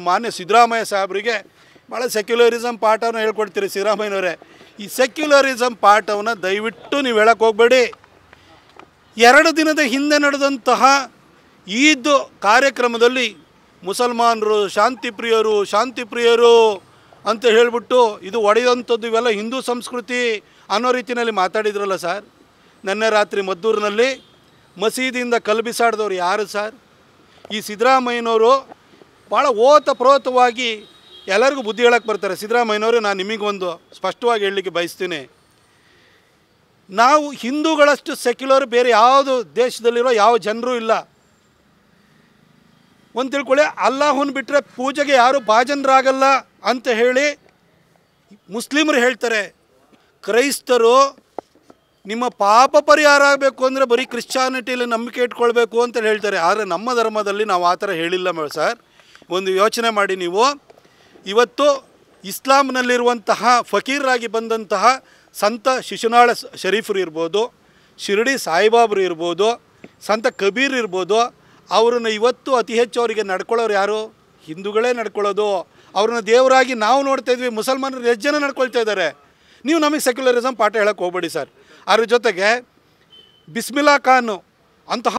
ಮಾನ್ಯ ಸಿದ್ದರಾಮಯ್ಯ ಸಾಹೇಬರಿಗೆ ಭಾಳ ಸೆಕ್ಯುಲರಿಸಮ್ ಪಾಠವನ್ನು ಹೇಳ್ಕೊಡ್ತೀರಿ ಸಿದ್ದರಾಮಯ್ಯನವರೇ. ಈ ಸೆಕ್ಯುಲರಿಸಮ್ ಪಾಠವನ್ನು ದಯವಿಟ್ಟು ನೀವು ಹೇಳಕ್ಕೆ ಹೋಗಬೇಡಿ. 2 ದಿನದ ಹಿಂದೆ ನಡೆದಂತಹ ಈದ್ ಕಾರ್ಯಕ್ರಮದಲ್ಲಿ ಮುಸಲ್ಮಾನರು ಶಾಂತಿಪ್ರಿಯರು ಅಂತ ಹೇಳಿಬಿಟ್ಟು ಇದು ಒಡೆಯುವಂಥದ್ದು, ಇವೆಲ್ಲ ಹಿಂದೂ ಸಂಸ್ಕೃತಿ ಅನ್ನೋ ರೀತಿಯಲ್ಲಿ ಮಾತಾಡಿದ್ರಲ್ಲ ಸರ್. ನಿನ್ನೆ ರಾತ್ರಿ ಮದ್ದೂರಿನಲ್ಲಿ ಮಸೀದಿಯಿಂದ ಕಲ್ಲು ಬಿಸಾಡಿದವ್ರು ಯಾರು ಸರ್? ಈ ಸಿದ್ದರಾಮಯ್ಯನವರು ಭಾಳ ಓತಪ್ರೋತವಾಗಿ ಎಲ್ಲರಿಗೂ ಬುದ್ಧಿ ಹೇಳಕ್ಕೆ ಬರ್ತಾರೆ. ಸಿದ್ದರಾಮಯ್ಯನವರು, ನಾನು ನಿಮಗೊಂದು ಸ್ಪಷ್ಟವಾಗಿ ಹೇಳಲಿಕ್ಕೆ ಬಯಸ್ತೀನಿ, ನಾವು ಹಿಂದೂಗಳಷ್ಟು ಸೆಕ್ಯುಲರ್ ಬೇರೆ ಯಾವುದು ದೇಶದಲ್ಲಿರೋ ಯಾವ ಜನರೂ ಇಲ್ಲ. ಒಂದು ತಿಳ್ಕೊಳ್ಳಿ, ಅಲ್ಲಾಹನ ಬಿಟ್ಟರೆ ಪೂಜೆಗೆ ಯಾರು ಭಾಜನರಾಗಲ್ಲ ಅಂತ ಹೇಳಿ ಮುಸ್ಲಿಮರು ಹೇಳ್ತಾರೆ. ಕ್ರೈಸ್ತರು ನಿಮ್ಮ ಪಾಪ ಪರಿಹಾರ ಆಗಬೇಕು ಅಂದರೆ ಬರೀ ಕ್ರಿಶ್ಚಾನಿಟಿಯಲ್ಲಿ ನಂಬಿಕೆ ಇಟ್ಕೊಳ್ಬೇಕು ಅಂತ ಹೇಳ್ತಾರೆ. ಆದರೆ ನಮ್ಮ ಧರ್ಮದಲ್ಲಿ ನಾವು ಆ ಥರ ಹೇಳಿಲ್ಲ ಸರ್. ಒಂದು ಯೋಚನೆ ಮಾಡಿ ನೀವು, ಇವತ್ತು ಇಸ್ಲಾಂನಲ್ಲಿರುವಂತಹ ಫಕೀರರಾಗಿ ಬಂದಂತಹ ಸಂತ ಶಿಶುನಾಳ ಶರೀಫರು ಇರ್ಬೋದು, ಶಿರಡಿ ಸಾಯಿಬಾಬರು ಇರ್ಬೋದು, ಸಂತ ಕಬೀರ್ ಇರ್ಬೋದು, ಅವ್ರನ್ನ ಇವತ್ತು ಅತಿ ಹೆಚ್ಚು ಅವರಿಗೆ ನಡ್ಕೊಳ್ಳೋರು ಯಾರು? ಹಿಂದೂಗಳೇ ನಡ್ಕೊಳ್ಳೋದು. ಅವ್ರನ್ನ ದೇವರಾಗಿ ನಾವು ನೋಡ್ತಾ ಇದ್ವಿ. ಮುಸಲ್ಮಾನರು ಎಷ್ಟು ಜನ ನಡ್ಕೊಳ್ತಾ ಇದ್ದಾರೆ. ನೀವು ನಮಗೆ ಸೆಕ್ಯುಲರಿಸಮ್ ಪಾಠ ಹೇಳಕ್ಕೆ ಹೋಗಬೇಡಿ ಸರ್. ಅದ್ರ ಜೊತೆಗೆ ಬಿಸ್ಮಿಲ್ಲಾ ಖಾನ್ ಅಂತಹ